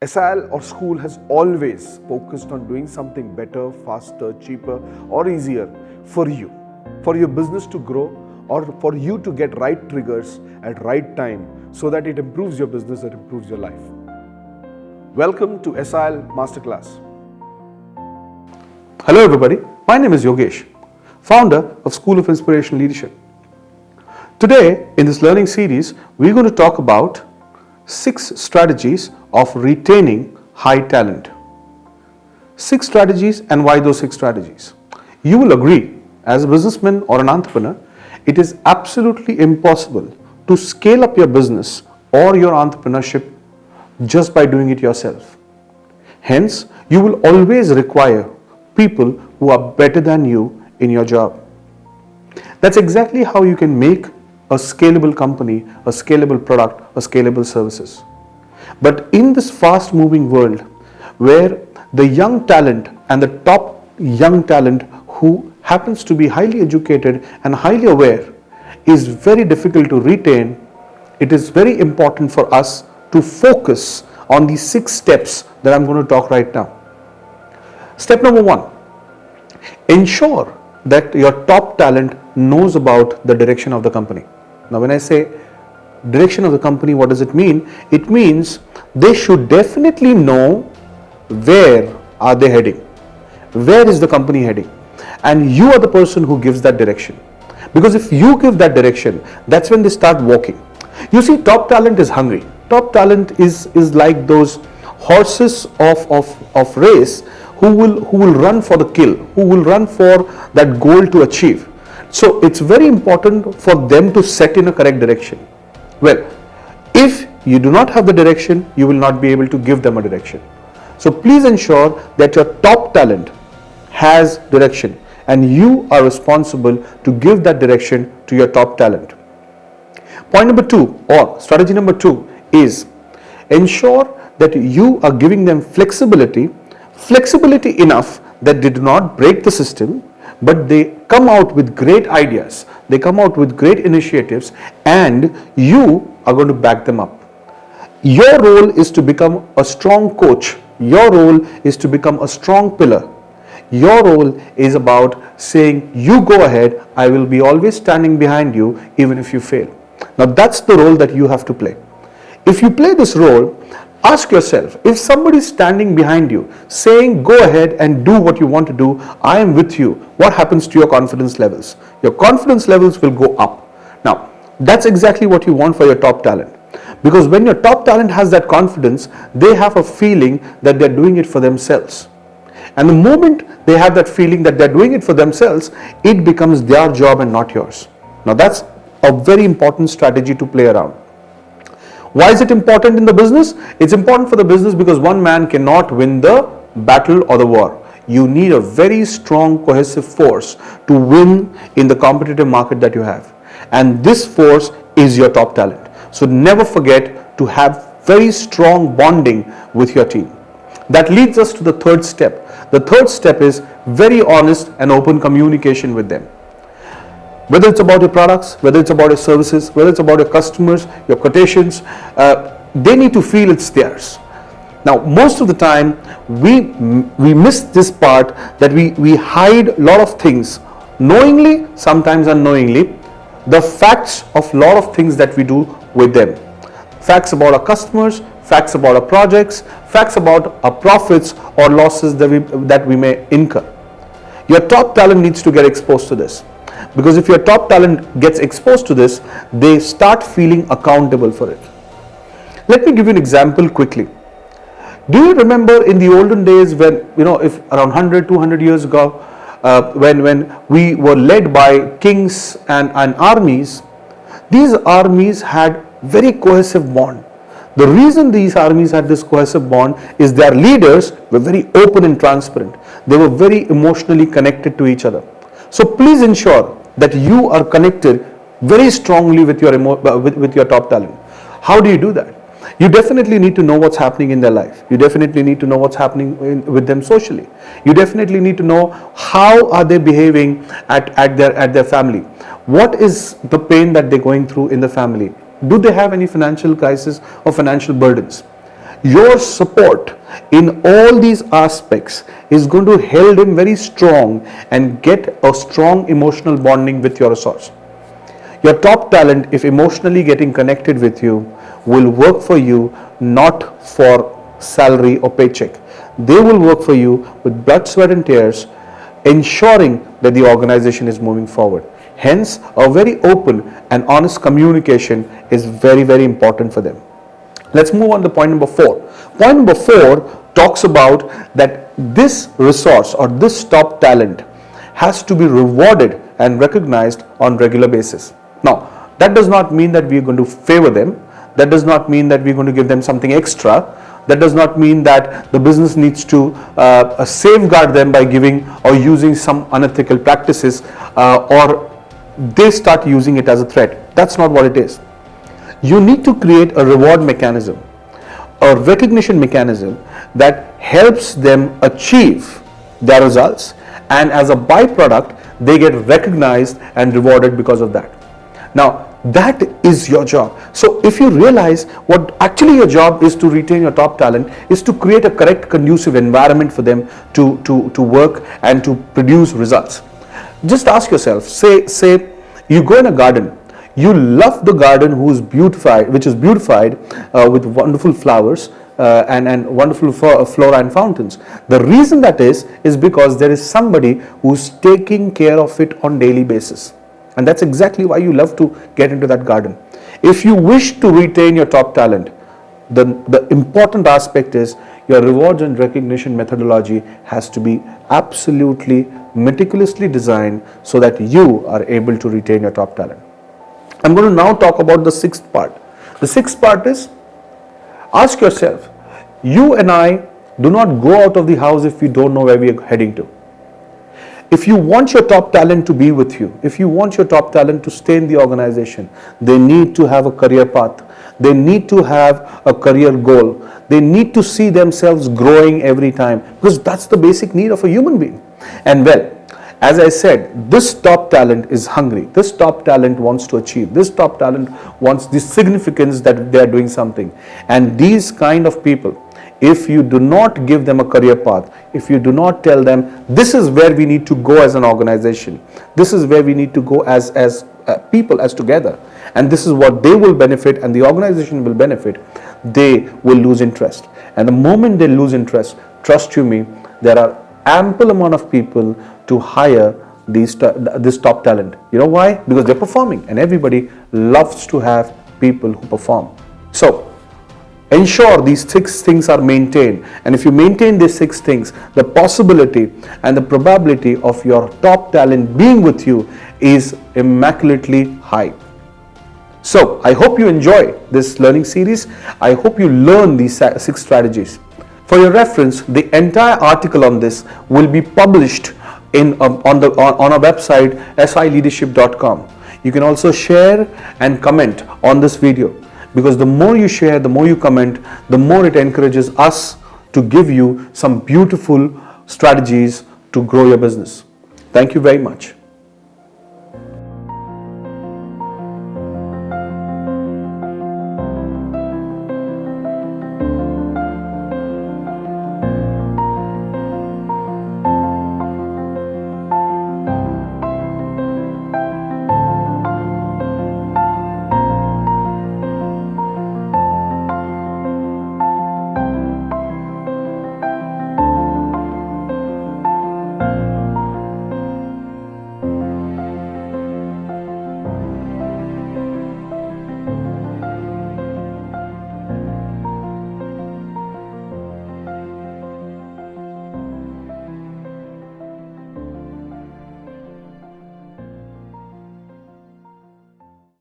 SIL or school has always focused on doing something better, faster, cheaper, or easier for you, for your business to grow, or for you to get right triggers at right time so that it improves your business, it improves your life. Welcome to SIL Masterclass. Hello everybody, my name is Yogesh, founder of School of Inspirational Leadership. Today in this learning series, we're going to talk about 6 strategies of retaining high talent. 6 strategies, and why those 6 strategies? You will agree, as a businessman or an entrepreneur, it is absolutely impossible to scale up your business or your entrepreneurship just by doing it yourself. Hence, you will always require people who are better than you in your job. That's exactly how you can make a scalable company, a scalable product, a scalable services. But in this fast moving world where the young talent and the top young talent who happens to be highly educated and highly aware is very difficult to retain, it is very important for us to focus on these 6 steps that I'm going to talk right now. Step number 1, ensure that your top talent knows about the direction of the company. Now, when I say direction of the company, what does it mean? It means they should definitely know where are they heading, where is the company heading, and you are the person who gives that direction. Because if you give that direction, that's when they start walking. You see, top talent is hungry. Top talent is like those horses of race who will run for the kill, who will run for that goal to achieve. So it's very important for them to set in a correct direction. Well, if you do not have the direction, you will not be able to give them a direction. So please ensure that your top talent has direction and you are responsible to give that direction to your top talent. Point number 2, or strategy number 2, is ensure that you are giving them flexibility enough that they do not break the system, but they come out with great ideas, they come out with great initiatives, and you are going to back them up. Your role is to become a strong coach. Your role is to become a strong pillar. Your role is about saying, you go ahead, I will be always standing behind you even if you fail. Now that's the role that you have to play. If you play this role, ask yourself, if somebody is standing behind you saying go ahead and do what you want to do, I am with you, what happens to your confidence levels? Your confidence levels will go up. Now that's exactly what you want for your top talent, because when your top talent has that confidence, they have a feeling that they're doing it for themselves, and the moment they have that feeling that they're doing it for themselves, it becomes their job and not yours. Now that's a very important strategy to play around. Why is it important in the business? It's important for the business because one man cannot win the battle or the war. You need a very strong cohesive force to win in the competitive market that you have. And this force is your top talent. So never forget to have very strong bonding with your team. That leads us to the 3rd step. The 3rd step is very honest and open communication with them. Whether it's about your products, whether it's about your services, whether it's about your customers, your quotations, they need to feel it's theirs. Now, most of the time, we miss this part, that we hide a lot of things, knowingly, sometimes unknowingly, the facts of a lot of things that we do with them. Facts about our customers, facts about our projects, facts about our profits or losses that we may incur. Your top talent needs to get exposed to this. Because if your top talent gets exposed to this, they start feeling accountable for it. Let me give you an example quickly. Do you remember in the olden days when, if around 100, 200 years ago, when we were led by kings and armies, these armies had very cohesive bond. The reason these armies had this cohesive bond is their leaders were very open and transparent. They were very emotionally connected to each other. So please ensure that you are connected very strongly with your top talent. How do you do that? You definitely need to know what's happening in their life. You definitely need to know what's happening with them socially. You definitely need to know how are they behaving at their family. What is the pain that they're going through in the family? Do they have any financial crisis or financial burdens? Your support in all these aspects is going to hold him very strong and get a strong emotional bonding with your resource. Your top talent, if emotionally getting connected with you, will work for you not for salary or paycheck. They will work for you with blood, sweat and tears, ensuring that the organization is moving forward. Hence, a very open and honest communication is very, very important for them. Let's move on to point number 4. Point number 4 talks about that this resource or this top talent has to be rewarded and recognized on regular basis. Now, that does not mean that we are going to favor them. That does not mean that we're going to give them something extra. That does not mean that the business needs to safeguard them by giving or using some unethical practices or they start using it as a threat. That's not what it is. You need to create a reward mechanism, a recognition mechanism that helps them achieve their results, and as a byproduct, they get recognized and rewarded because of that. Now, that is your job. So if you realize what actually your job is to retain your top talent, is to create a correct, conducive environment for them to work and to produce results. Just ask yourself, say you go in a garden, you love the garden which is beautified with wonderful flowers and wonderful flora and fountains. The reason that is because there is somebody who's taking care of it on daily basis. And that's exactly why you love to get into that garden. If you wish to retain your top talent, the important aspect is your rewards and recognition methodology has to be absolutely meticulously designed so that you are able to retain your top talent. I'm going to now talk about the 6th part. The 6th part is, ask yourself, you and I do not go out of the house if we don't know where we are heading to. If you want your top talent to be with you, if you want your top talent to stay in the organization, they need to have a career path. They need to have a career goal. They need to see themselves growing every time, because that's the basic need of a human being. And well, as I said, this top talent is hungry. This top talent wants to achieve. This top talent wants the significance that they are doing something. And these kind of people, if you do not give them a career path, if you do not tell them this is where we need to go as an organization, this is where we need to go as people, as together, and this is what they will benefit and the organization will benefit, they will lose interest. And the moment they lose interest, trust you me, there are ample amount of people to hire this top talent. You know why? Because they're performing, and everybody loves to have people who perform. So ensure these 6 things are maintained, and if you maintain these 6 things, the possibility and the probability of your top talent being with you is immaculately high. So I hope you enjoy this learning series. I hope you learn these 6 strategies. For your reference, the entire article on this will be published on our website sileadership.com. You can also share and comment on this video, because the more you share, the more you comment, the more it encourages us to give you some beautiful strategies to grow your business. Thank you very much.